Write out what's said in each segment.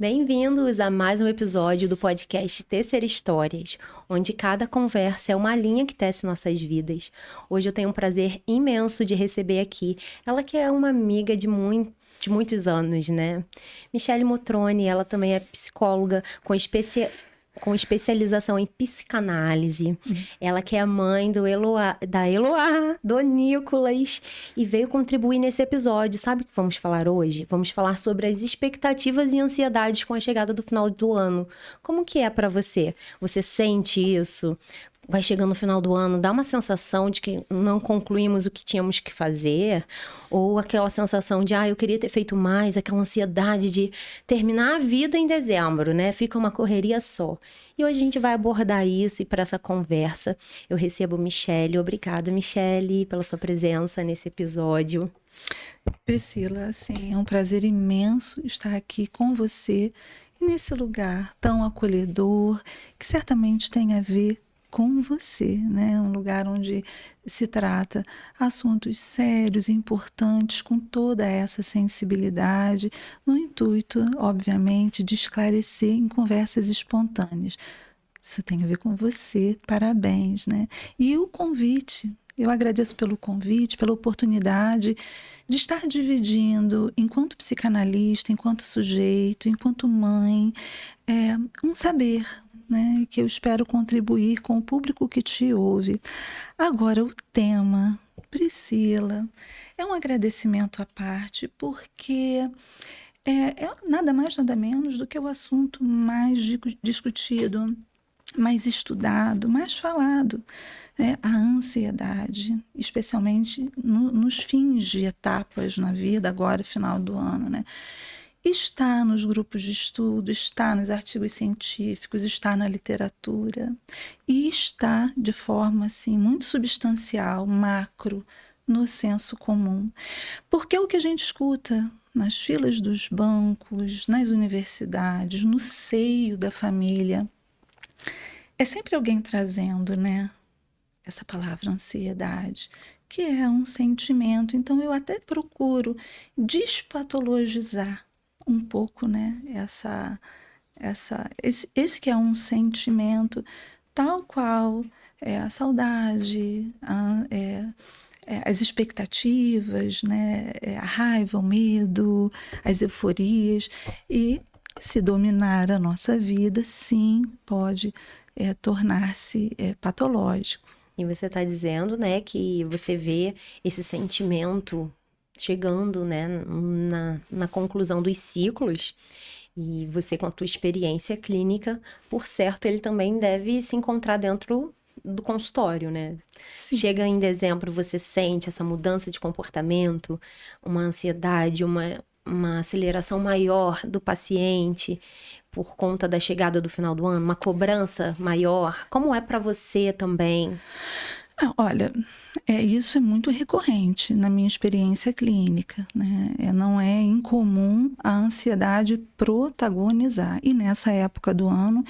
Bem-vindos a mais um episódio do podcast Tecer Histórias, onde cada conversa é uma linha que tece nossas vidas. Hoje eu tenho um prazer imenso de receber aqui ela que é uma amiga de muitos anos, né? Michele Motroni, ela também é psicóloga com especialização em psicanálise. Ela que é a mãe do Eloá, do Nicolas, e veio contribuir nesse episódio. Sabe o que vamos falar hoje? Vamos falar sobre as expectativas e ansiedades com a chegada do final do ano. Como que é para você? Você sente isso? Vai chegando no final do ano, dá uma sensação de que não concluímos o que tínhamos que fazer? Ou aquela sensação de, eu queria ter feito mais, aquela ansiedade de terminar a vida em dezembro, né? Fica uma correria só. E hoje a gente vai abordar isso e para essa conversa eu recebo Michele. Obrigada, Michele, pela sua presença nesse episódio. Priscila, assim, é um prazer imenso estar aqui com você e nesse lugar tão acolhedor, que certamente tem a ver com você, né? Um lugar onde se trata assuntos sérios e importantes com toda essa sensibilidade, no intuito, obviamente, de esclarecer em conversas espontâneas. Isso tem a ver com você, parabéns, né? E o convite, eu agradeço pelo convite, pela oportunidade de estar dividindo, enquanto psicanalista, enquanto sujeito, enquanto mãe, um saber, né, que eu espero contribuir com o público que te ouve. Agora, o tema, Priscila, é um agradecimento à parte, porque é nada mais, nada menos do que o assunto mais discutido, mais estudado, mais falado, né? A ansiedade, especialmente nos fins de etapas na vida, agora final do ano, né? Está nos grupos de estudo, está nos artigos científicos, está na literatura e está de forma assim muito substancial, macro, no senso comum. Porque é o que a gente escuta nas filas dos bancos, nas universidades, no seio da família. É sempre alguém trazendo, né, essa palavra ansiedade, que é um sentimento. Então eu até procuro despatologizar um pouco, né, esse que é um sentimento tal qual a saudade, as expectativas, né, a raiva, o medo, as euforias. E se dominar a nossa vida, sim, pode tornar-se patológico. E você está dizendo, né, que você vê esse sentimento chegando, né, na conclusão dos ciclos, e você, com a tua experiência clínica, por certo, ele também deve se encontrar dentro do consultório, né? Sim. Chega em dezembro, você sente essa mudança de comportamento, uma ansiedade, uma aceleração maior do paciente por conta da chegada do final do ano, uma cobrança maior. Como é para você também? Olha, isso é muito recorrente na minha experiência clínica, né? Não é incomum a ansiedade protagonizar. E nessa época do ano,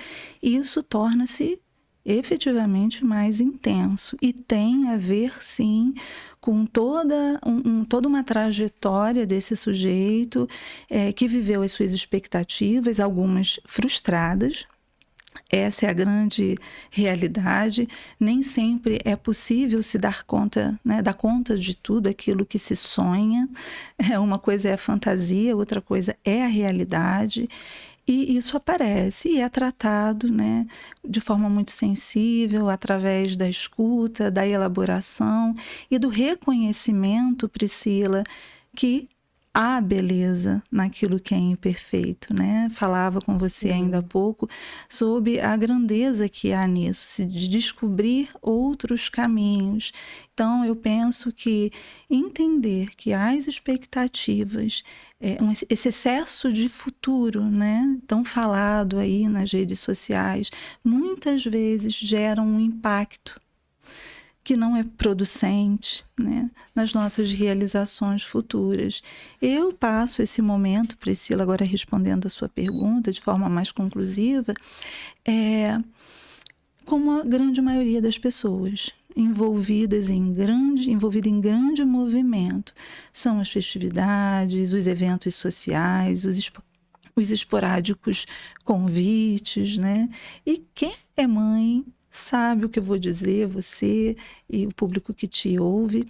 isso torna-se efetivamente mais intenso. E tem a ver, sim, com toda uma trajetória desse sujeito que viveu as suas expectativas, algumas frustradas. Essa é a grande realidade. Nem sempre é possível se dar conta, né, dar conta de tudo aquilo que se sonha. Uma coisa é a fantasia, outra coisa é a realidade. E isso aparece e é tratado, né, de forma muito sensível, através da escuta, da elaboração e do reconhecimento, Priscila, que há beleza naquilo que é imperfeito, né? Falava com você ainda há pouco sobre a grandeza que há nisso, de descobrir outros caminhos. Então, eu penso que entender que as expectativas, esse excesso de futuro, né, tão falado aí nas redes sociais, muitas vezes geram um impacto que não é producente, né, nas nossas realizações futuras. Eu passo esse momento, Priscila, agora respondendo a sua pergunta de forma mais conclusiva, como a grande maioria das pessoas, envolvida em grande movimento. São as festividades, os eventos sociais, os os esporádicos convites, né? E quem é mãe sabe o que eu vou dizer, você e o público que te ouve.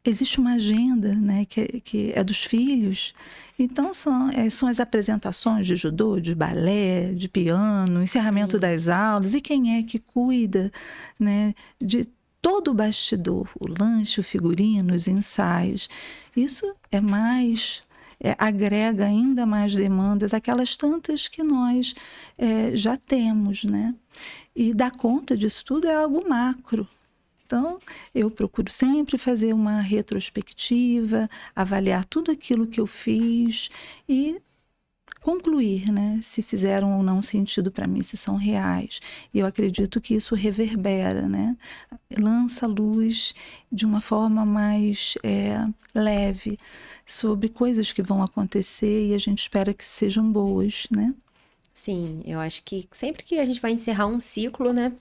Existe uma agenda, né, que é dos filhos. Então, são as apresentações de judô, de balé, de piano, encerramento das aulas. E quem é que cuida, né, de todo o bastidor, o lanche, o figurino, os ensaios. Isso é mais... agrega ainda mais demandas, aquelas tantas que nós já temos, né? E dar conta disso tudo é algo macro. Então, eu procuro sempre fazer uma retrospectiva, avaliar tudo aquilo que eu fiz e concluir, né, se fizeram ou não sentido para mim, se são reais. E eu acredito que isso reverbera, né? Lança luz de uma forma mais leve sobre coisas que vão acontecer e a gente espera que sejam boas, né? Sim, eu acho que sempre que a gente vai encerrar um ciclo, né,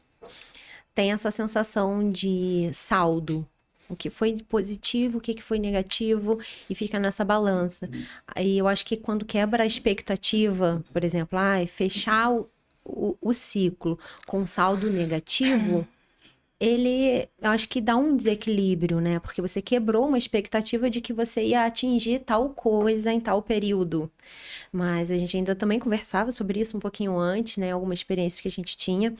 tem essa sensação de saldo. O que foi positivo, o que foi negativo, e fica nessa balança. Aí eu acho que quando quebra a expectativa, por exemplo, fechar o ciclo com saldo negativo, eu acho que dá um desequilíbrio, né? Porque você quebrou uma expectativa de que você ia atingir tal coisa em tal período. Mas a gente ainda também conversava sobre isso um pouquinho antes, né? Alguma experiência que a gente tinha.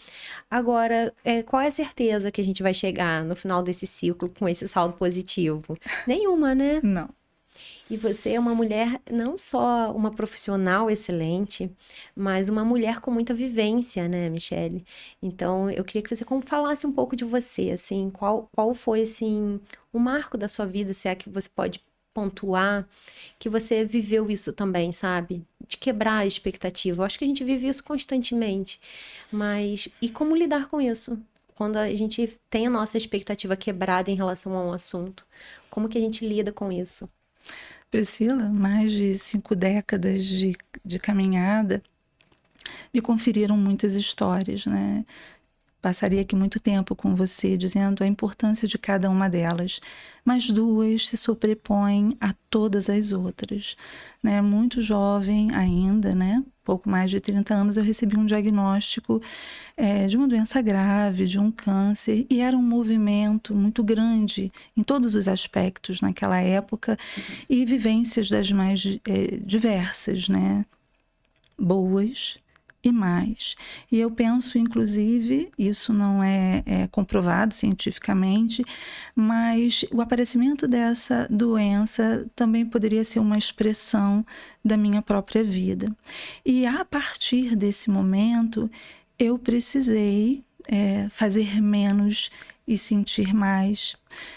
Agora, qual é a certeza que a gente vai chegar no final desse ciclo com esse saldo positivo? Nenhuma, né? Não. E você é uma mulher, não só uma profissional excelente, mas uma mulher com muita vivência, né, Michele? Então, eu queria que você falasse um pouco de você, assim, qual foi, assim, o marco da sua vida, se é que você pode pontuar, que você viveu isso também, sabe? De quebrar a expectativa. Eu acho que a gente vive isso constantemente, mas e como lidar com isso? Quando a gente tem a nossa expectativa quebrada em relação a um assunto, como que a gente lida com isso? Priscila, mais de 5 décadas de caminhada me conferiram muitas histórias, né? Passaria aqui muito tempo com você dizendo a importância de cada uma delas, mas 2 se sobrepõem a todas as outras, né? Muito jovem ainda, né? Pouco mais de 30 anos, eu recebi um diagnóstico de uma doença grave, de um câncer, e era um movimento muito grande em todos os aspectos naquela época, e vivências das mais diversas, né? Boas e mais. E eu penso, inclusive, isso não é comprovado cientificamente, mas o aparecimento dessa doença também poderia ser uma expressão da minha própria vida. E a partir desse momento, eu precisei fazer menos e sentir mais,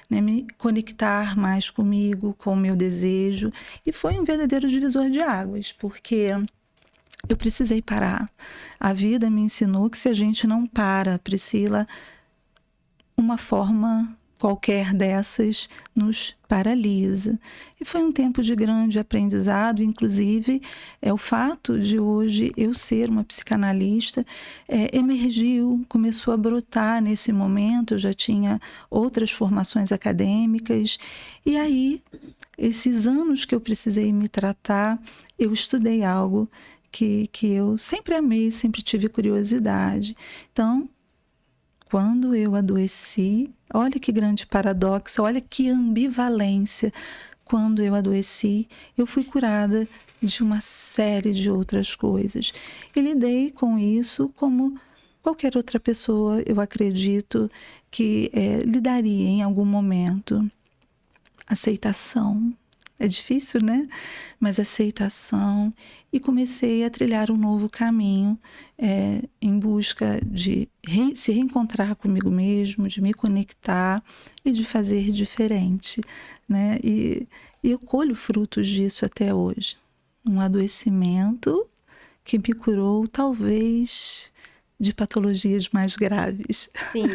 né? Me conectar mais comigo, com o meu desejo. E foi um verdadeiro divisor de águas, porque eu precisei parar. A vida me ensinou que se a gente não para, Priscila, uma forma qualquer dessas nos paralisa. E foi um tempo de grande aprendizado, inclusive o fato de hoje eu ser uma psicanalista emergiu, começou a brotar nesse momento. Eu já tinha outras formações acadêmicas e aí, esses anos que eu precisei me tratar, eu estudei algo que eu sempre amei, sempre tive curiosidade. Então, quando eu adoeci, olha que grande paradoxo, olha que ambivalência. Quando eu adoeci, eu fui curada de uma série de outras coisas. E lidei com isso como qualquer outra pessoa, eu acredito, que lidaria em algum momento. Aceitação. É difícil, né? Mas aceitação. E comecei a trilhar um novo caminho em busca de se reencontrar comigo mesmo, de me conectar e de fazer diferente, né? E eu colho frutos disso até hoje. Um adoecimento que me curou, talvez, de patologias mais graves. Sim,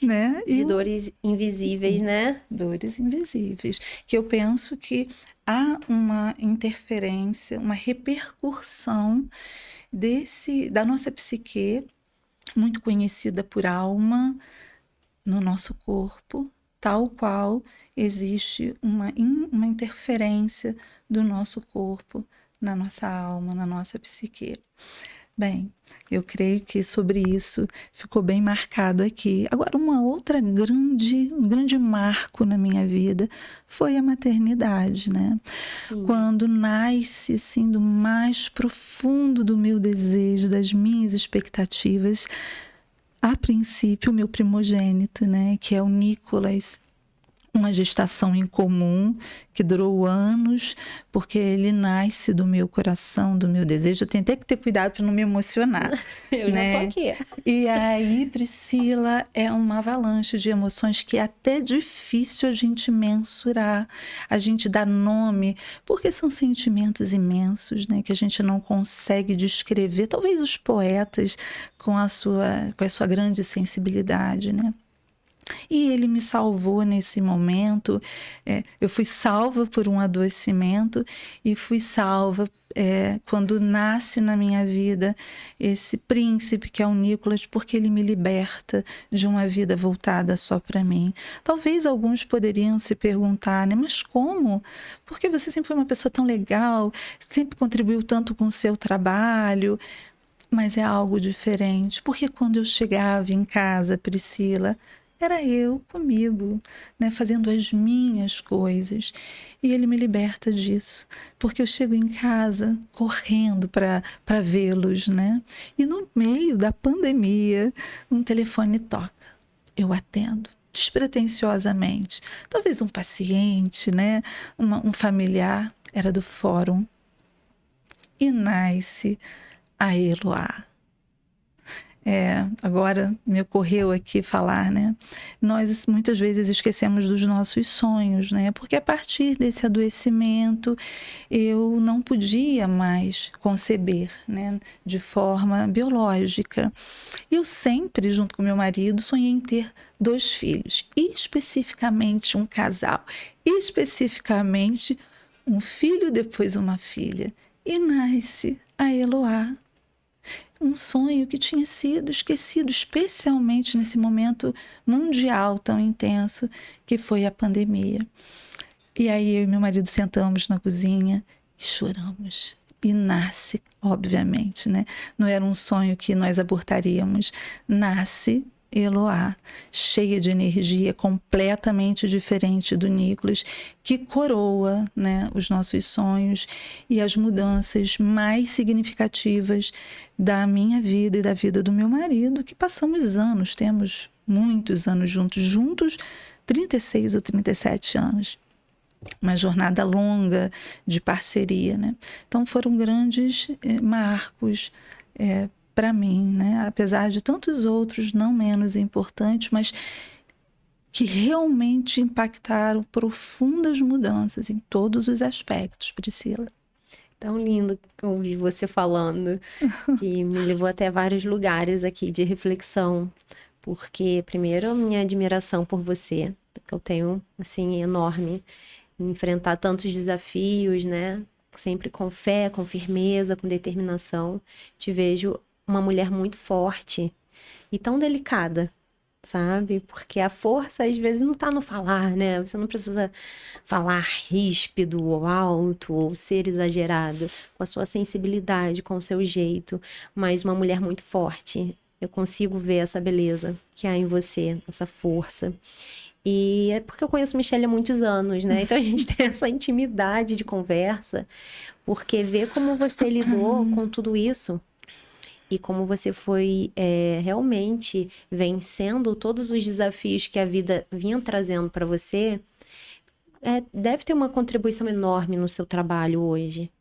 né? de dores invisíveis, né? Dores invisíveis, que eu penso que há uma interferência, uma repercussão da nossa psique, muito conhecida por alma, no nosso corpo, tal qual existe uma interferência do nosso corpo na nossa alma, na nossa psique. Bem, eu creio que sobre isso ficou bem marcado aqui. Agora, um grande marco na minha vida foi a maternidade, né? Sim. Quando nasce, assim, do mais profundo do meu desejo, das minhas expectativas, a princípio, o meu primogênito, né? Que é o Nicolas. Uma gestação incomum que durou anos, porque ele nasce do meu coração, do meu desejo. Eu tenho até que ter cuidado para não me emocionar. Eu já tô aqui. E aí, Priscila, é uma avalanche de emoções que é até difícil a gente mensurar, a gente dar nome, porque são sentimentos imensos, né, que a gente não consegue descrever. Talvez os poetas com a sua grande sensibilidade, né? E ele me salvou nesse momento. Eu fui salva por um adoecimento e fui salva quando nasce na minha vida esse príncipe que é o Nicolas, porque ele me liberta de uma vida voltada só para mim. Talvez alguns poderiam se perguntar, né? Mas como? Porque você sempre foi uma pessoa tão legal, sempre contribuiu tanto com o seu trabalho. Mas é algo diferente, porque quando eu chegava em casa, Priscila, era eu comigo, né, fazendo as minhas coisas. E ele me liberta disso, porque eu chego em casa correndo para vê-los, né? E no meio da pandemia, um telefone toca. Eu atendo despretensiosamente. Talvez um paciente, né? Um familiar, era do fórum. E nasce a Eloá. Agora me ocorreu aqui falar, né? Nós muitas vezes esquecemos dos nossos sonhos, né? Porque a partir desse adoecimento eu não podia mais conceber, né? De forma biológica. Eu sempre, junto com meu marido, sonhei em ter 2 filhos, e especificamente um casal, e especificamente um filho depois uma filha. E nasce a Eloá. Um sonho que tinha sido esquecido, especialmente nesse momento mundial tão intenso que foi a pandemia. E aí eu e meu marido sentamos na cozinha e choramos. E nasce, obviamente, né? Não era um sonho que nós abortaríamos. Nasce Eloá, cheia de energia, completamente diferente do Nicolas, que coroa, né, os nossos sonhos e as mudanças mais significativas da minha vida e da vida do meu marido, que passamos anos, temos muitos anos juntos, 36 ou 37 anos. Uma jornada longa de parceria, né? Então foram grandes marcos para mim, né? Apesar de tantos outros não menos importantes, mas que realmente impactaram profundas mudanças em todos os aspectos, Priscila. Tão lindo ouvir você falando, que me levou até vários lugares aqui de reflexão. Porque, primeiro, a minha admiração por você, que eu tenho, assim, enorme, enfrentar tantos desafios, né? Sempre com fé, com firmeza, com determinação. Te vejo uma mulher muito forte e tão delicada, sabe? Porque a força, às vezes, não tá no falar, né? Você não precisa falar ríspido ou alto ou ser exagerado, com a sua sensibilidade, com o seu jeito, mas uma mulher muito forte. Eu consigo ver essa beleza que há em você, essa força. E é porque eu conheço Michelle há muitos anos, né? Então a gente tem essa intimidade de conversa, porque ver como você lidou com tudo isso e como você foi realmente vencendo todos os desafios que a vida vinha trazendo para você, deve ter uma contribuição enorme no seu trabalho hoje.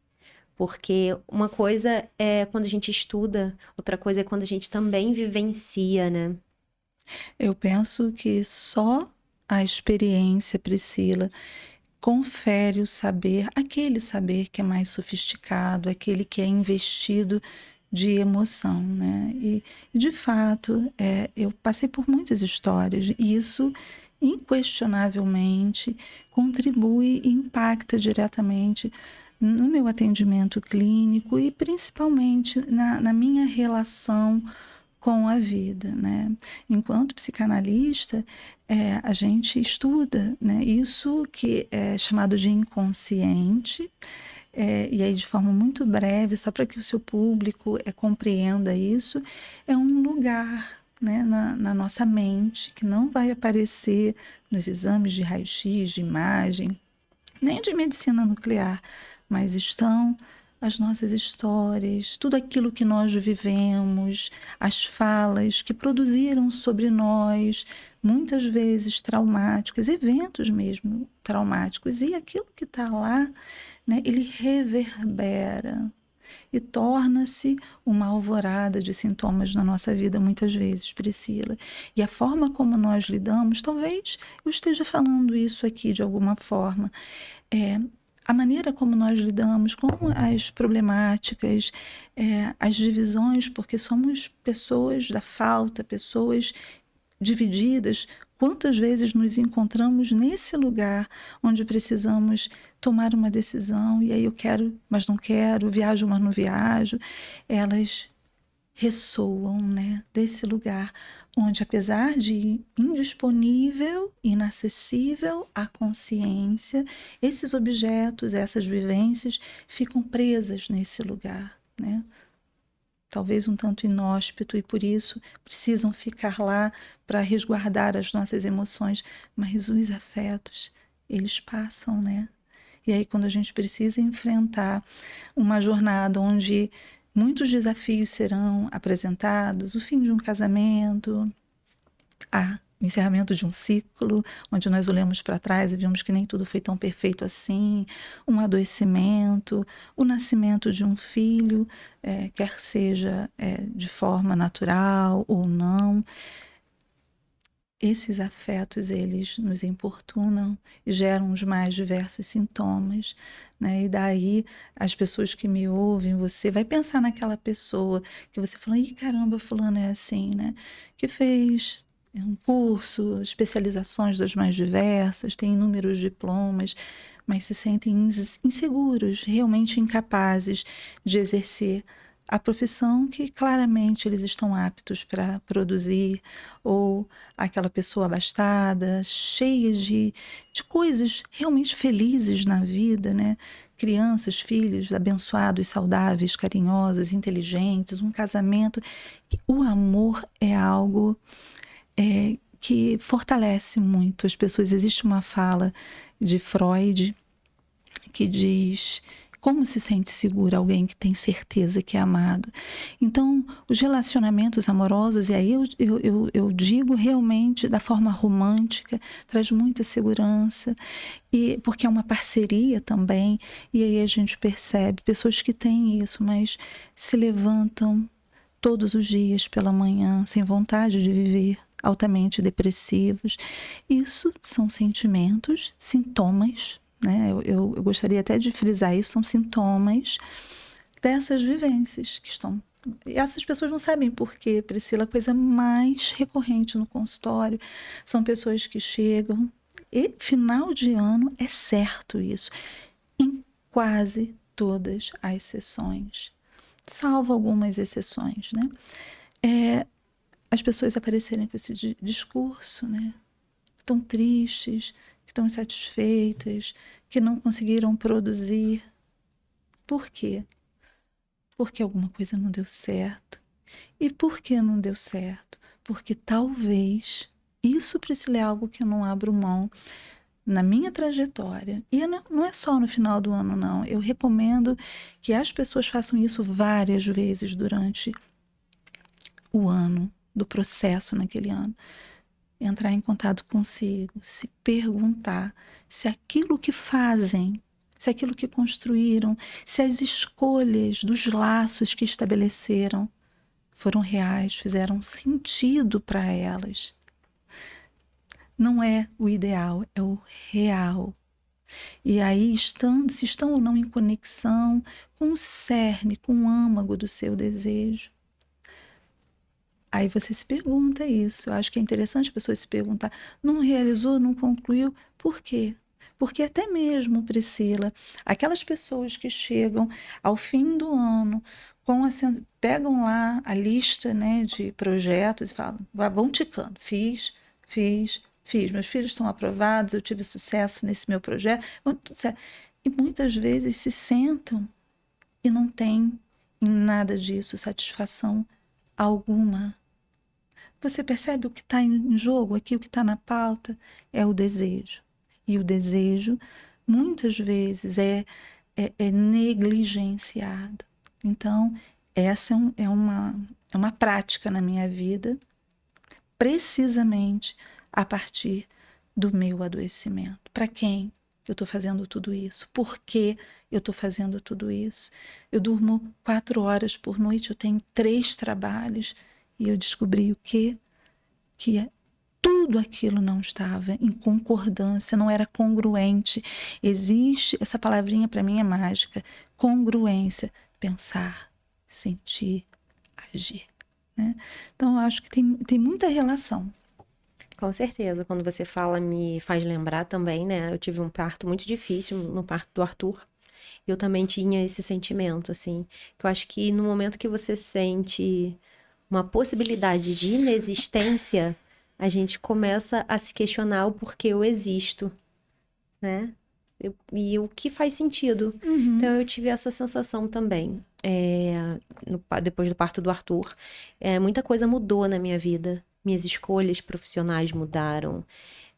Porque uma coisa é quando a gente estuda, outra coisa é quando a gente também vivencia, né? Eu penso que só a experiência, Priscila, confere o saber, aquele saber que é mais sofisticado, aquele que é investido de emoção, né? E de fato, eu passei por muitas histórias e isso inquestionavelmente contribui e impacta diretamente no meu atendimento clínico e principalmente na minha relação com a vida, né? Enquanto psicanalista, a gente estuda, né? Isso que é chamado de inconsciente, e aí de forma muito breve, só para que o seu público compreenda isso, é um lugar, né, na nossa mente que não vai aparecer nos exames de raio-x, de imagem, nem de medicina nuclear, mas estão as nossas histórias, tudo aquilo que nós vivemos, as falas que produziram sobre nós, muitas vezes traumáticos, eventos mesmo traumáticos, e aquilo que está lá, né, ele reverbera e torna-se uma alvorada de sintomas na nossa vida, muitas vezes, Priscila. E a forma como nós lidamos, talvez eu esteja falando isso aqui de alguma forma, a maneira como nós lidamos com as problemáticas, as divisões, porque somos pessoas da falta, pessoas divididas. Quantas vezes nos encontramos nesse lugar onde precisamos tomar uma decisão, e aí eu quero, mas não quero, viajo, mas não viajo. Elas ressoam, né, desse lugar onde, apesar de indisponível, inacessível à consciência, esses objetos, essas vivências ficam presas nesse lugar, né? Talvez um tanto inóspito, e por isso precisam ficar lá para resguardar as nossas emoções, mas os afetos, eles passam, né? E aí, quando a gente precisa enfrentar uma jornada onde muitos desafios serão apresentados, o fim de um casamento, o encerramento de um ciclo, onde nós olhamos para trás e vimos que nem tudo foi tão perfeito assim, um adoecimento, o nascimento de um filho, quer seja de forma natural ou não. Esses afetos, eles nos importunam e geram os mais diversos sintomas, né? E daí as pessoas que me ouvem, você vai pensar naquela pessoa que você fala, ih, caramba, fulano é assim, né? Que fez um curso, especializações das mais diversas, tem inúmeros diplomas, mas se sentem inseguros, realmente incapazes de exercer a profissão que claramente eles estão aptos para produzir, ou aquela pessoa abastada, cheia de coisas realmente felizes na vida, né? Crianças, filhos abençoados, saudáveis, carinhosos, inteligentes, um casamento. O amor é algo que fortalece muito as pessoas. Existe uma fala de Freud que diz: como se sente seguro alguém que tem certeza que é amado? Então, os relacionamentos amorosos, e aí eu digo realmente da forma romântica, traz muita segurança, e porque é uma parceria também, e aí a gente percebe pessoas que têm isso, mas se levantam todos os dias pela manhã sem vontade de viver, altamente depressivos. Isso são sentimentos, sintomas, né? Eu gostaria até de frisar isso, são sintomas dessas vivências que estão... E essas pessoas não sabem por quê, Priscila. A coisa mais recorrente no consultório são pessoas que chegam, e final de ano é certo isso, em quase todas as sessões, salvo algumas exceções, né? As pessoas aparecerem com esse discurso, né? Tão tristes, que estão insatisfeitas, que não conseguiram produzir. Por quê? Porque alguma coisa não deu certo. E por que não deu certo? Porque talvez, isso, Priscila, é algo que eu não abro mão na minha trajetória. E não é só no final do ano, não. Eu recomendo que as pessoas façam isso várias vezes durante o ano, do processo naquele ano. Entrar em contato consigo, se perguntar se aquilo que fazem, se aquilo que construíram, se as escolhas dos laços que estabeleceram foram reais, fizeram sentido para elas. Não é o ideal, é o real. E aí, se estão ou não em conexão com o cerne, com o âmago do seu desejo. Aí você se pergunta isso. Eu acho que é interessante a pessoa se perguntar: não realizou, não concluiu, por quê? Porque até mesmo, Priscila, aquelas pessoas que chegam ao fim do ano, pegam lá a lista, né, de projetos e falam, vão ticando, fiz, meus filhos estão aprovados, eu tive sucesso nesse meu projeto, tudo certo. E muitas vezes se sentam e não têm em nada disso satisfação alguma. Você percebe o que está em jogo aqui, o que está na pauta? É o desejo. E o desejo, muitas vezes, é negligenciado. Então, essa é uma prática na minha vida, precisamente a partir do meu adoecimento. Para quem eu estou fazendo tudo isso? Por que eu estou fazendo tudo isso? Eu durmo 4 horas por noite, eu tenho 3 trabalhos e eu descobri o quê? Que tudo aquilo não estava em concordância, não era congruente. Existe, essa palavrinha para mim é mágica, congruência, pensar, sentir, agir. Né? Então, eu acho que tem muita relação. Com certeza, quando você fala, me faz lembrar também, né? Eu tive um parto muito difícil, no parto do Arthur. Eu também tinha esse sentimento, assim, que eu acho que no momento que você sente uma possibilidade de inexistência, a gente começa a se questionar o porquê eu existo, né? E o que faz sentido. Então, eu tive essa sensação também. Depois do parto do Arthur, muita coisa mudou na minha vida. Minhas escolhas profissionais mudaram.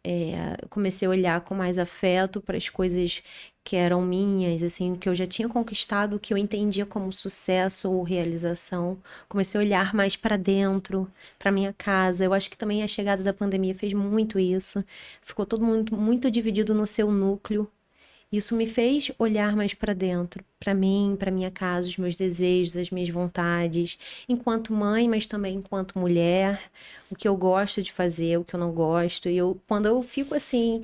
Eu comecei a olhar com mais afeto para as coisas que eram minhas, assim, que eu já tinha conquistado, que eu entendia como sucesso ou realização. Comecei a olhar mais para dentro, para minha casa. Eu acho que também a chegada da pandemia fez muito isso. Ficou todo mundo muito dividido no seu núcleo. Isso me fez olhar mais para dentro, para mim, para minha casa, os meus desejos, as minhas vontades, enquanto mãe, mas também enquanto mulher, o que eu gosto de fazer, o que eu não gosto. E quando eu fico assim,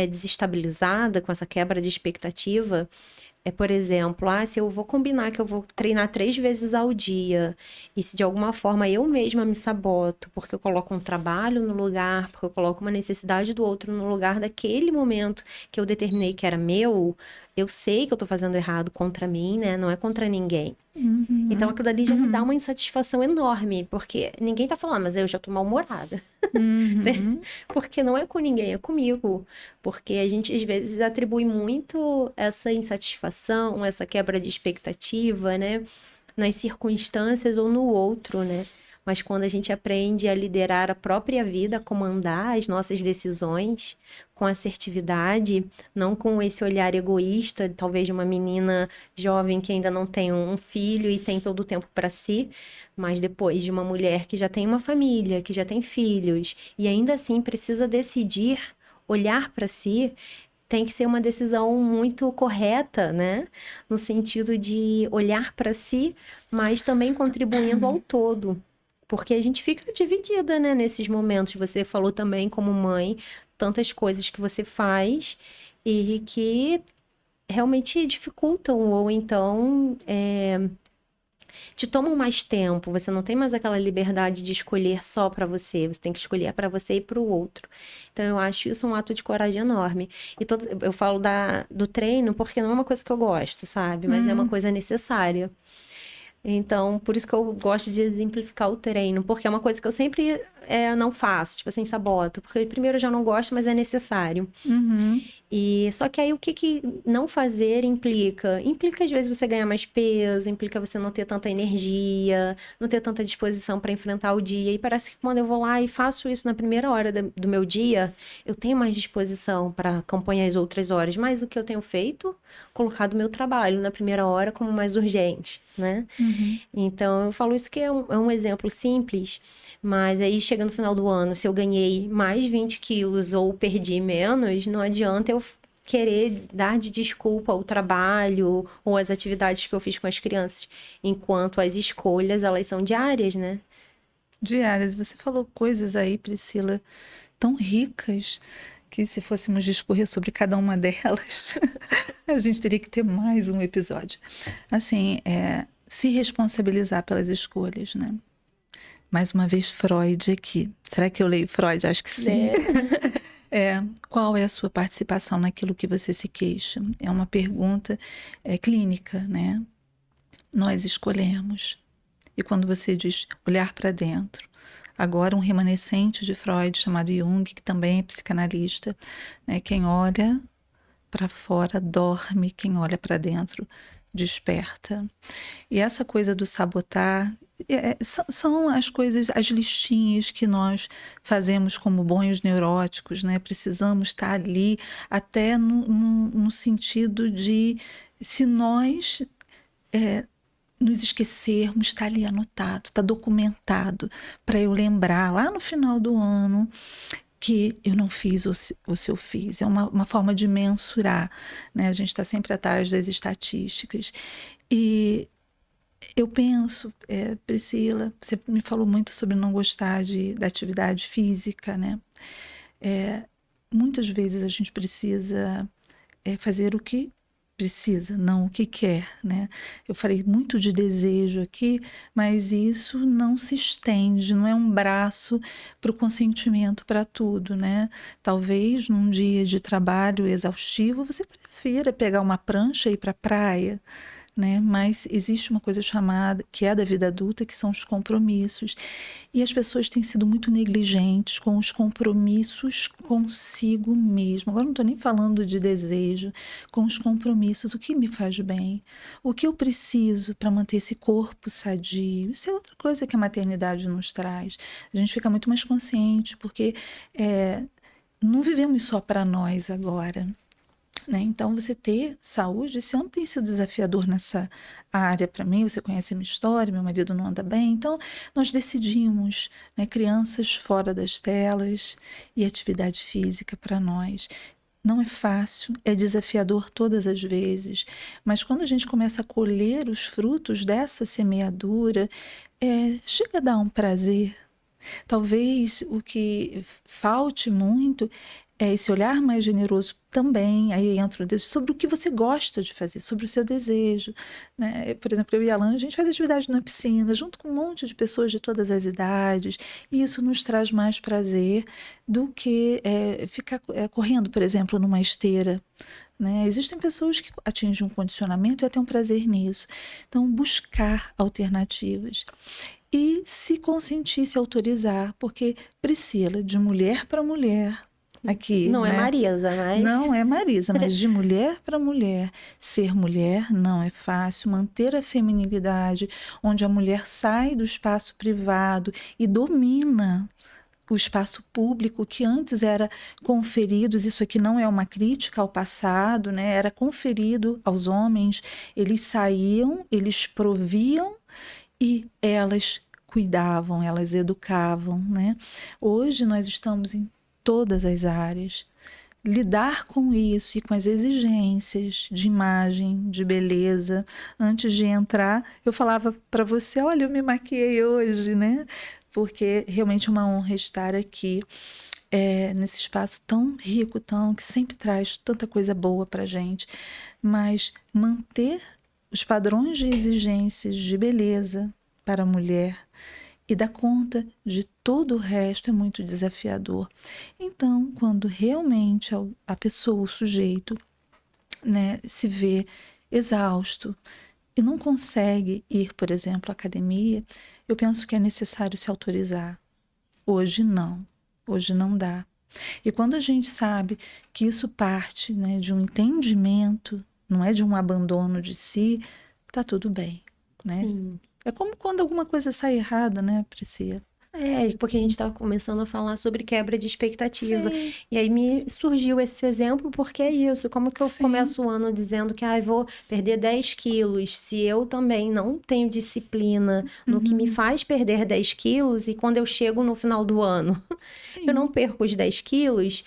desestabilizada com essa quebra de expectativa, por exemplo, se eu vou combinar que eu vou treinar 3 vezes ao dia, e se de alguma forma eu mesma me saboto, porque eu coloco um trabalho no lugar, porque eu coloco uma necessidade do outro no lugar daquele momento que eu determinei que era meu, eu sei que eu tô fazendo errado contra mim, né? Não é contra ninguém. Então aquilo ali já me dá uma insatisfação enorme, porque ninguém tá falando, mas eu já tô mal-humorada. Porque não é com ninguém, é comigo. Porque a gente às vezes atribui muito essa insatisfação, essa quebra de expectativa, né? Nas circunstâncias ou no outro, né? Mas quando a gente aprende a liderar a própria vida, a comandar as nossas decisões com assertividade, não com esse olhar egoísta, talvez de uma menina jovem que ainda não tem um filho e tem todo o tempo para si, mas depois de uma mulher que já tem uma família, que já tem filhos e ainda assim precisa decidir olhar para si, tem que ser uma decisão muito correta, né? No sentido de olhar para si, mas também contribuindo ao todo. Porque a gente fica dividida, né, nesses momentos. Você falou também, como mãe, tantas coisas que você faz e que realmente dificultam, ou então te tomam mais tempo. Você não tem mais aquela liberdade de escolher só para você. Você tem que escolher para você e para o outro. Então, eu acho isso um ato de coragem enorme. E eu falo do treino porque não é uma coisa que eu gosto, sabe? Mas é uma coisa necessária. Então, por isso que eu gosto de exemplificar o treino, porque é uma coisa que eu sempre não faço, tipo assim, saboto. Porque primeiro eu já não gosto, mas é necessário. E só que aí o que não fazer implica? Implica às vezes você ganhar mais peso, implica você não ter tanta energia, não ter tanta disposição para enfrentar o dia. E parece que quando eu vou lá e faço isso na primeira hora do meu dia, eu tenho mais disposição para acompanhar as outras horas. Mas o que eu tenho feito? Colocado o meu trabalho na primeira hora como mais urgente, né? Então eu falo isso que é um exemplo simples, mas aí chega no final do ano, se eu ganhei mais 20 quilos ou perdi menos, não adianta eu querer dar de desculpa o trabalho ou as atividades que eu fiz com as crianças, enquanto as escolhas, elas são diárias, né? Diárias. Você falou coisas aí, Priscila, tão ricas, que se fôssemos discorrer sobre cada uma delas, a gente teria que ter mais um episódio. Assim, se responsabilizar pelas escolhas, né? Mais uma vez, Freud aqui. Será que eu leio Freud? Acho que sim. Qual é a sua participação naquilo que você se queixa? É uma pergunta clínica, né? Nós escolhemos. E quando você diz olhar para dentro, agora um remanescente de Freud chamado Jung, que também é psicanalista, né? Quem olha para fora dorme, quem olha para dentro desperta. E essa coisa do sabotar são as coisas, as listinhas que nós fazemos como bons neuróticos, né? Precisamos estar ali até no sentido de, se nós nos esquecermos, está ali anotado, está documentado, para eu lembrar lá no final do ano que eu não fiz ou se eu fiz. É uma forma de mensurar, né? A gente está sempre atrás das estatísticas. E eu penso, Priscila, você me falou muito sobre não gostar da atividade física, né? Muitas vezes a gente precisa fazer o que precisa, não o que quer, né? Eu falei muito de desejo aqui, mas isso não se estende, não é um braço para o consentimento para tudo, né? Talvez num dia de trabalho exaustivo você prefira pegar uma prancha e ir para a praia, né? Mas existe uma coisa chamada, que é da vida adulta, que são os compromissos. E as pessoas têm sido muito negligentes com os compromissos consigo mesmo. Agora não estou nem falando de desejo, com os compromissos. O que me faz bem? O que eu preciso para manter esse corpo sadio? Isso é outra coisa que a maternidade nos traz. A gente fica muito mais consciente, porque não vivemos só para nós agora, né? Então, você ter saúde, esse ano tem sido desafiador nessa área para mim. Você conhece a minha história, meu marido não anda bem. Então, nós decidimos, né, crianças fora das telas e atividade física para nós. Não é fácil, é desafiador todas as vezes, mas quando a gente começa a colher os frutos dessa semeadura, chega a dar um prazer. Talvez o que falte muito é esse olhar mais generoso também. Aí entra sobre o que você gosta de fazer, sobre o seu desejo, né? Por exemplo, eu e a Alana, a gente faz atividade na piscina, junto com um monte de pessoas de todas as idades, e isso nos traz mais prazer do que ficar correndo, por exemplo, numa esteira, né? Existem pessoas que atingem um condicionamento e até um prazer nisso. Então, buscar alternativas. E se consentir, se autorizar, porque, Priscila, de mulher para mulher, aqui, não, né? é Marisa, mas... Não é Marisa, mas de mulher para mulher. Ser mulher não é fácil. Manter a feminilidade, onde a mulher sai do espaço privado e domina o espaço público, que antes era conferido, isso aqui não é uma crítica ao passado, né? Era conferido aos homens. Eles saíam, eles proviam e elas cuidavam, elas educavam, né? Hoje nós estamos em todas as áreas. Lidar com isso e com as exigências de imagem, de beleza. Antes de entrar, eu falava para você, olha, eu me maquiei hoje, né? Porque realmente é uma honra estar aqui, nesse espaço tão rico, que sempre traz tanta coisa boa para a gente. Mas manter os padrões de exigências de beleza para a mulher e dar conta de todo o resto é muito desafiador. Então, quando realmente a pessoa, o sujeito, né, se vê exausto e não consegue ir, por exemplo, à academia, eu penso que é necessário se autorizar. Hoje não dá. E quando a gente sabe que isso parte, né, de um entendimento, não é de um abandono de si, tá tudo bem, né? Sim. É como quando alguma coisa sai errada, né, Priscila? Porque a gente estava começando a falar sobre quebra de expectativa. Sim. E aí me surgiu esse exemplo, porque é isso. Como que eu Sim. começo o ano dizendo que vou perder 10 quilos, se eu também não tenho disciplina no que me faz perder 10 quilos, e quando eu chego no final do ano, Sim. eu não perco os 10 quilos,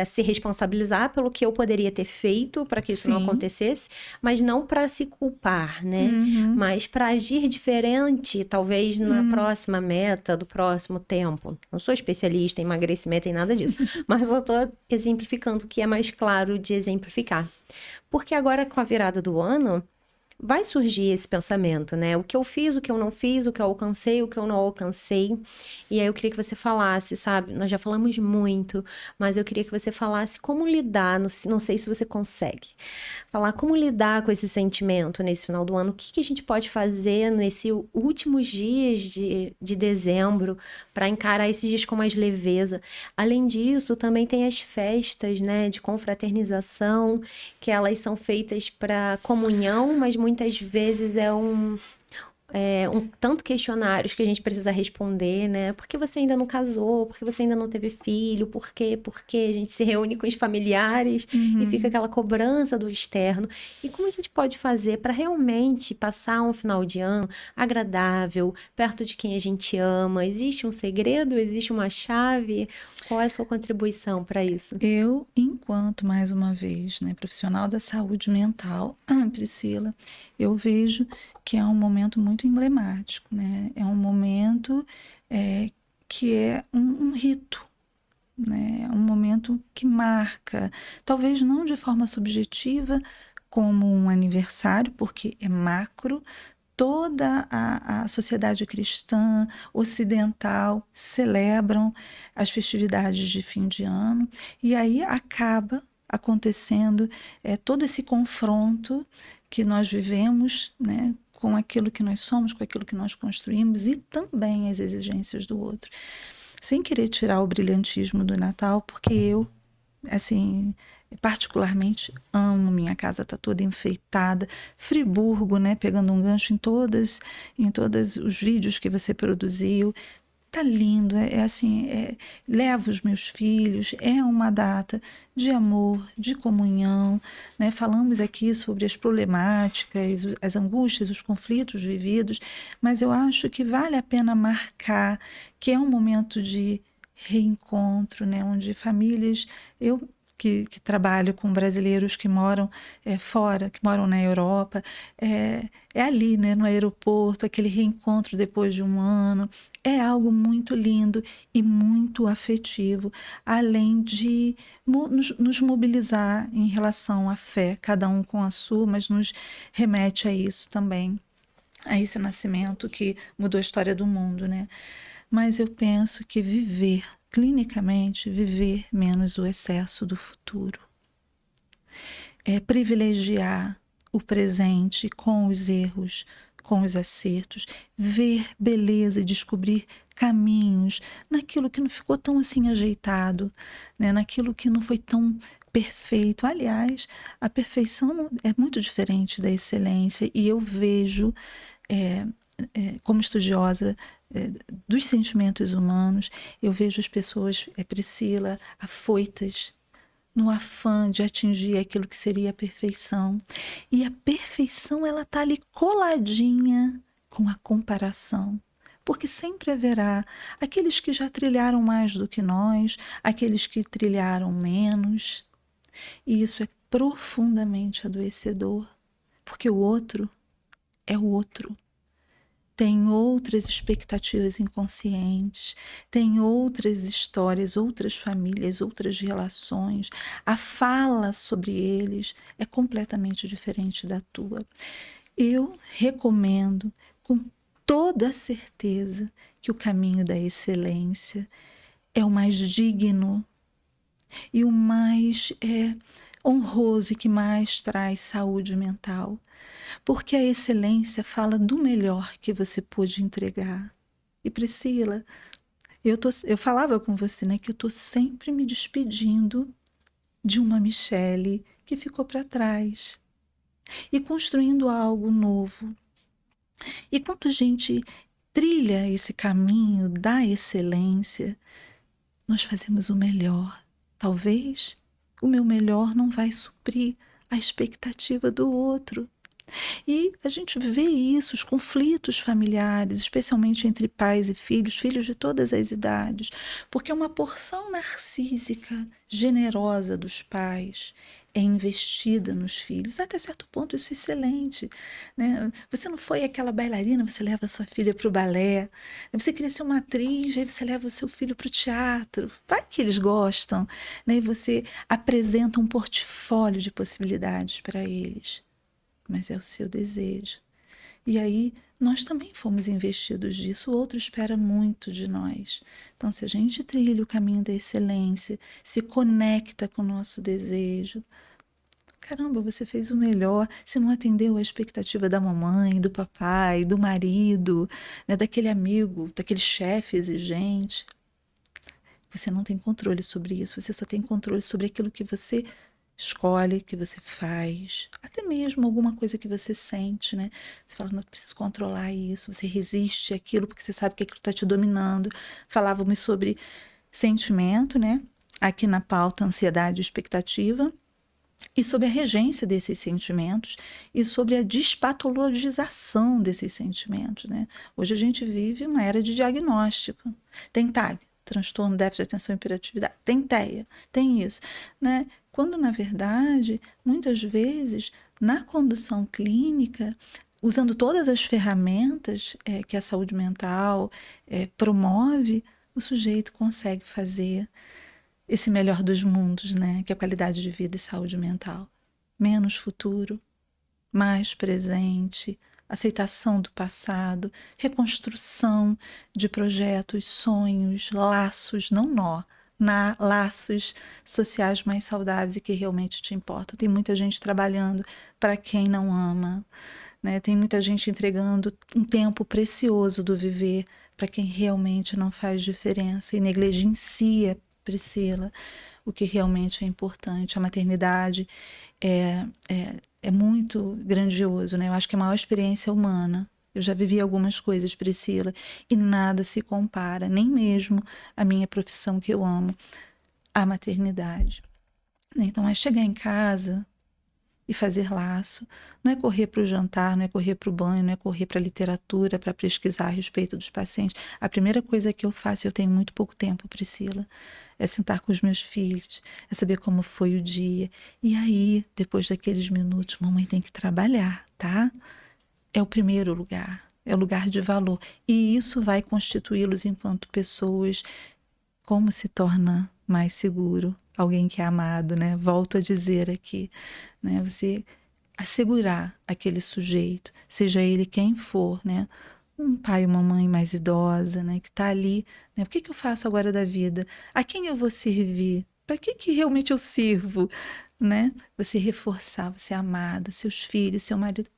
se responsabilizar pelo que eu poderia ter feito para que isso não acontecesse, mas não para se culpar, né? Mas para agir diferente, talvez na próxima meta, do próximo tempo. Não sou especialista em emagrecimento, em nada disso, mas eu estou exemplificando o que é mais claro de exemplificar. Porque agora, com a virada do ano, vai surgir esse pensamento, né? O que eu fiz, o que eu não fiz, o que eu alcancei, o que eu não alcancei. E aí eu queria que você falasse, sabe? Nós já falamos muito, mas eu queria que você falasse como lidar, não sei se você consegue, falar como lidar com esse sentimento nesse final do ano, o que que a gente pode fazer nesses últimos dias de dezembro para encarar esses dias com mais leveza. Além disso, também tem as festas, né, de confraternização, que elas são feitas para comunhão, mas muitas vezes um tanto questionários que a gente precisa responder, né? Por que você ainda não casou? Por que você ainda não teve filho? Por quê? Porque a gente se reúne com os familiares e fica aquela cobrança do externo. E como a gente pode fazer para realmente passar um final de ano agradável, perto de quem a gente ama? Existe um segredo? Existe uma chave? Qual é a sua contribuição para isso? Eu, enquanto, mais uma vez, né, profissional da saúde mental, Priscila, eu vejo que é um momento muito emblemático, né? É um momento que é um rito, né? É um momento que marca, talvez não de forma subjetiva, como um aniversário, porque é macro. Toda a sociedade cristã ocidental celebram as festividades de fim de ano, e aí acaba acontecendo todo esse confronto que nós vivemos, né, com aquilo que nós somos, com aquilo que nós construímos e também as exigências do outro. Sem querer tirar o brilhantismo do Natal, porque eu, assim, particularmente amo, minha casa está toda enfeitada. Friburgo, né, pegando um gancho em todos os vídeos que você produziu, tá lindo, levo os meus filhos, é uma data de amor, de comunhão, né? Falamos aqui sobre as problemáticas, as angústias, os conflitos vividos, mas eu acho que vale a pena marcar que é um momento de reencontro, né? Onde famílias, eu que trabalho com brasileiros que moram fora, que moram na Europa, é ali, né, no aeroporto, aquele reencontro depois de um ano, é algo muito lindo e muito afetivo, além de nos mobilizar em relação à fé, cada um com a sua, mas nos remete a isso também, a esse nascimento que mudou a história do mundo, né? Mas eu penso que clinicamente, viver menos o excesso do futuro. É privilegiar o presente com os erros, com os acertos, ver beleza e descobrir caminhos naquilo que não ficou tão assim ajeitado, né? Naquilo que não foi tão perfeito. Aliás, a perfeição é muito diferente da excelência e eu vejo como estudiosa dos sentimentos humanos, eu vejo as pessoas, Priscila, afoitas no afã de atingir aquilo que seria a perfeição. E a perfeição, ela está ali coladinha com a comparação. Porque sempre haverá aqueles que já trilharam mais do que nós, aqueles que trilharam menos. E isso é profundamente adoecedor, porque o outro é o outro. Tem outras expectativas inconscientes, tem outras histórias, outras famílias, outras relações. A fala sobre eles é completamente diferente da tua. Eu recomendo com toda certeza que o caminho da excelência é o mais digno e o mais honroso e que mais traz saúde mental. Porque a excelência fala do melhor que você pôde entregar. E Priscila, eu falava com você, né, que eu estou sempre me despedindo de uma Michele que ficou para trás e construindo algo novo. E quando a gente trilha esse caminho da excelência, nós fazemos o melhor. Talvez o meu melhor não vai suprir a expectativa do outro. E a gente vê isso, os conflitos familiares, especialmente entre pais e filhos de todas as idades, porque uma porção narcísica generosa dos pais é investida nos filhos. Até certo ponto isso é excelente, né? Você não foi aquela bailarina, você leva a sua filha para o balé. Você queria ser uma atriz, aí você leva o seu filho para o teatro. Vai que eles gostam, né? E você apresenta um portfólio de possibilidades para eles. mas é o seu desejo. E aí, nós também fomos investidos disso, o outro espera muito de nós. Então, se a gente trilha o caminho da excelência, se conecta com o nosso desejo, caramba, você fez o melhor. Se não atendeu a expectativa da mamãe, do papai, do marido, né, daquele amigo, daquele chefe exigente, você não tem controle sobre isso. Você só tem controle sobre aquilo que você escolhe, que você faz, até mesmo alguma coisa que você sente, né? Você fala, não, eu preciso controlar isso. Você resiste àquilo porque você sabe que aquilo está te dominando. Falávamos sobre sentimento, né? Aqui na pauta, ansiedade e expectativa. E sobre a regência desses sentimentos e sobre a despatologização desses sentimentos, né? Hoje a gente vive uma era de diagnóstico. Tem TAG, transtorno, déficit de atenção e hiperatividade. Tem TEA, tem isso, né? Quando, na verdade, muitas vezes, na condução clínica, usando todas as ferramentas que a saúde mental promove, o sujeito consegue fazer esse melhor dos mundos, né? Que é a qualidade de vida e saúde mental. Menos futuro, mais presente, aceitação do passado, reconstrução de projetos, sonhos, laços, não nó, laços sociais mais saudáveis e que realmente te importam. Tem muita gente trabalhando para quem não ama, né? Tem muita gente entregando um tempo precioso do viver para quem realmente não faz diferença e negligencia, Priscila, o que realmente é importante. A maternidade é muito grandioso, né? Eu acho que é a maior experiência humana. Eu já vivi algumas coisas, Priscila, e nada se compara, nem mesmo a minha profissão que eu amo, à maternidade. Então, é chegar em casa e fazer laço. Não é correr para o jantar, não é correr para o banho, não é correr para a literatura, para pesquisar a respeito dos pacientes. A primeira coisa que eu faço, eu tenho muito pouco tempo, Priscila, é sentar com os meus filhos, é saber como foi o dia. E aí, depois daqueles minutos, mamãe tem que trabalhar, tá? É o primeiro lugar, é o lugar de valor. E isso vai constituí-los enquanto pessoas. Como se torna mais seguro alguém que é amado, né? Volto a dizer aqui, né? Você assegurar aquele sujeito, seja ele quem for, né? Um pai, uma mãe mais idosa, né? Que está ali, né? O que eu faço agora da vida? A quem eu vou servir? Para que realmente eu sirvo, né? Você reforçar, você é amada, seus filhos, seu marido.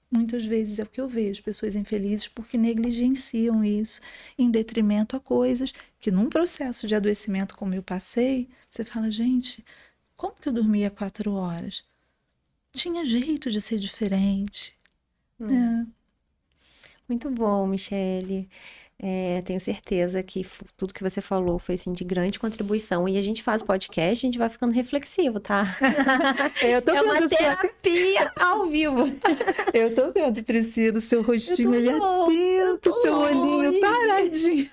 Muitas vezes é o que eu vejo, pessoas infelizes porque negligenciam isso em detrimento a coisas que num processo de adoecimento como eu passei, você fala, gente, como que eu dormia 4 horas? Tinha jeito de ser diferente. Muito bom, Michele. Tenho certeza que tudo que você falou foi assim, de grande contribuição. E a gente faz podcast, a gente vai ficando reflexivo, tá? Eu tô vendo uma terapia ao vivo. Eu tô vendo, Priscila, o seu rostinho ele é atento, seu olhinho paradinho.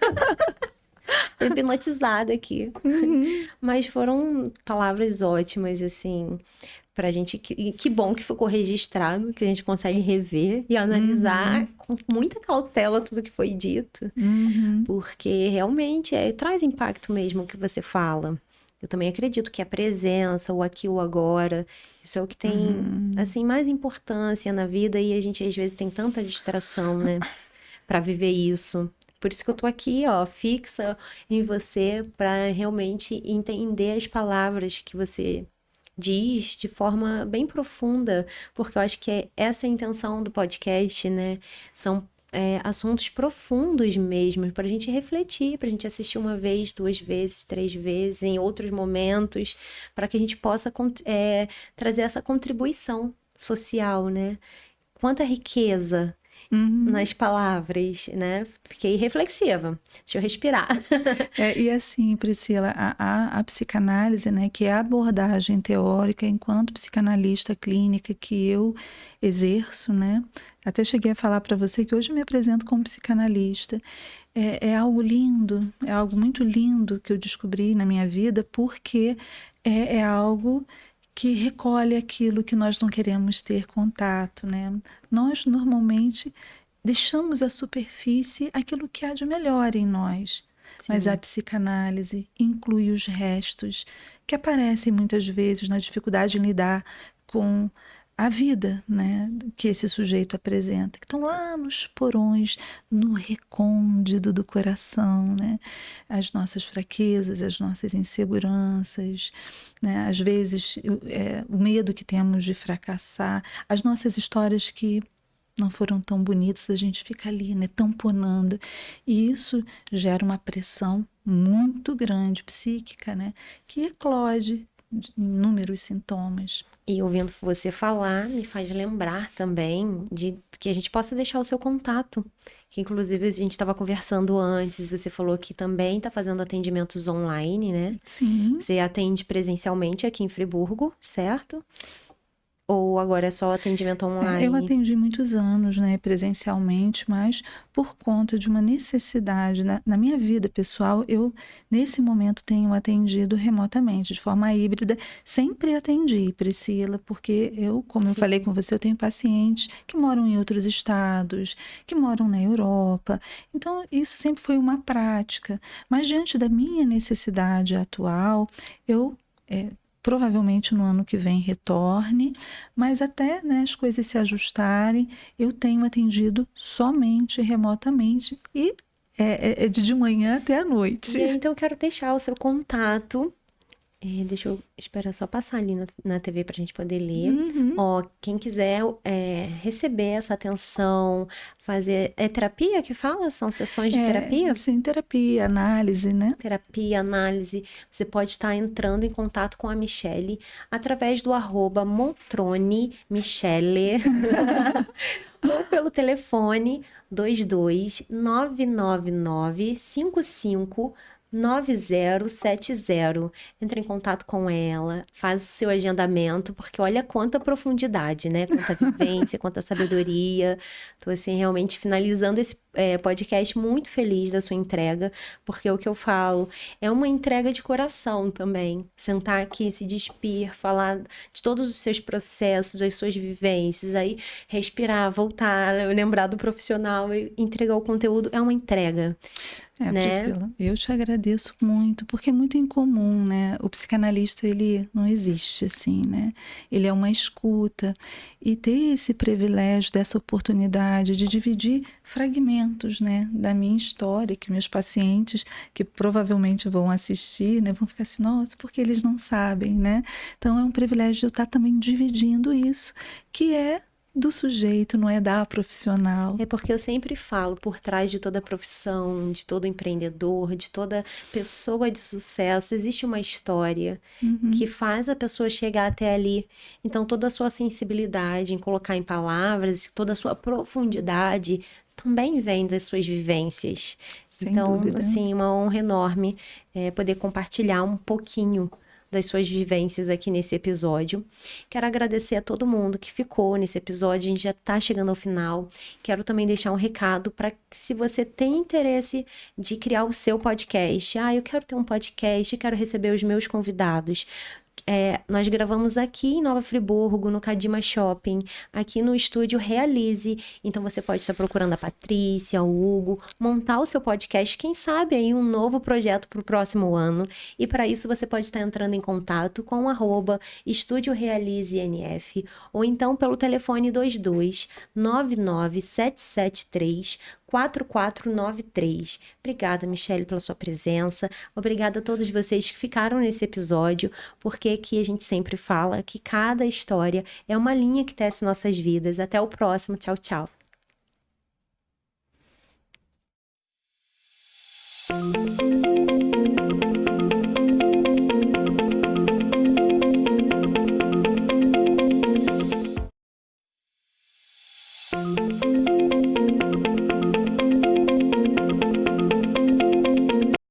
Hipnotizada aqui. Mas foram palavras ótimas, assim, pra gente. Que bom que ficou registrado, que a gente consegue rever e analisar com muita cautela tudo que foi dito. Porque realmente traz impacto mesmo o que você fala. Eu também acredito que a presença, o aqui, o agora, isso é o que tem, assim, mais importância na vida e a gente às vezes tem tanta distração, né, pra viver isso. Por isso que eu tô aqui, ó, fixa em você para realmente entender as palavras que você diz de forma bem profunda, porque eu acho que é essa a intenção do podcast, né? São assuntos profundos mesmo, para a gente refletir, para a gente assistir uma vez, 2 vezes, 3 vezes, em outros momentos, para que a gente possa trazer essa contribuição social, né? Quanta riqueza nas palavras, né? Fiquei reflexiva. Deixa eu respirar. E assim, Priscila, a psicanálise, né, que é a abordagem teórica enquanto psicanalista clínica que eu exerço, né? Até cheguei a falar para você que hoje eu me apresento como psicanalista. É algo lindo, é algo muito lindo que eu descobri na minha vida, porque é algo que recolhe aquilo que nós não queremos ter contato, né? Nós, normalmente, deixamos à superfície aquilo que há de melhor em nós. Sim. Mas a psicanálise inclui os restos que aparecem muitas vezes na dificuldade em lidar com a vida, né, que esse sujeito apresenta, que estão lá nos porões, no recôndito do coração, né, as nossas fraquezas, as nossas inseguranças, né, às vezes o medo que temos de fracassar, as nossas histórias que não foram tão bonitas, a gente fica ali, né, tamponando, e isso gera uma pressão muito grande psíquica, né, que eclode em inúmeros sintomas. E ouvindo você falar, me faz lembrar também de que a gente possa deixar o seu contato, que inclusive a gente estava conversando antes, você falou que também está fazendo atendimentos online, né? Sim. Você atende presencialmente aqui em Friburgo, certo? Ou agora é só atendimento online? Eu atendi muitos anos, né, presencialmente, mas por conta de uma necessidade na minha vida pessoal, eu nesse momento tenho atendido remotamente, de forma híbrida. Sempre atendi, Priscila, porque como eu falei com você, eu tenho pacientes que moram em outros estados, que moram na Europa. Então, isso sempre foi uma prática. Mas diante da minha necessidade atual, eu provavelmente no ano que vem retorne, mas até, né, as coisas se ajustarem, eu tenho atendido somente remotamente e é de manhã até a noite. E aí, então eu quero deixar o seu contato. Deixa eu esperar só passar ali na TV pra gente poder ler. Ó, quem quiser receber essa atenção, fazer... É terapia que fala? São sessões de terapia? Sim, terapia, análise, né? Terapia, análise. Você pode estar entrando em contato com a Michele através do @Montronemichele ou pelo telefone 22 999 55 9070. Entra em contato com ela, faz o seu agendamento, porque olha quanta profundidade, né? Quanta vivência, quanta sabedoria. Tô, assim, realmente finalizando esse podcast muito feliz da sua entrega, porque é o que eu falo, é uma entrega de coração também. Sentar aqui, se despir, falar de todos os seus processos, as suas vivências, aí respirar, voltar, lembrar do profissional e entregar o conteúdo, é uma entrega. Né? Priscila, eu te agradeço muito, porque é muito incomum, né? O psicanalista, ele não existe assim, né? Ele é uma escuta, e ter esse privilégio, dessa oportunidade de dividir fragmentos, né, da minha história, que meus pacientes, que provavelmente vão assistir, né, vão ficar assim, nossa, porque eles não sabem, né? Então é um privilégio de eu estar também dividindo isso, que é do sujeito, não é da profissional. É porque eu sempre falo, por trás de toda profissão, de todo empreendedor, de toda pessoa de sucesso, existe uma história que faz a pessoa chegar até ali. Então, toda a sua sensibilidade em colocar em palavras, toda a sua profundidade também vem das suas vivências. Sem então, dúvida. assim, uma honra enorme poder compartilhar um pouquinho das suas vivências aqui nesse episódio. Quero agradecer a todo mundo que ficou nesse episódio, a gente já está chegando ao final. Quero também deixar um recado para que, se você tem interesse de criar o seu podcast, eu quero ter um podcast, quero receber os meus convidados. Nós gravamos aqui em Nova Friburgo, no Cadima Shopping, aqui no estúdio Realize. Então você pode estar procurando a Patrícia, o Hugo, montar o seu podcast, quem sabe aí um novo projeto para o próximo ano. E para isso você pode estar entrando em contato com o @Estúdio Realize NF, ou então pelo telefone 22 99773 4493. Obrigada, Michele, pela sua presença. Obrigada a todos vocês que ficaram nesse episódio, porque aqui a gente sempre fala que cada história é uma linha que tece nossas vidas. Até o próximo. Tchau, tchau.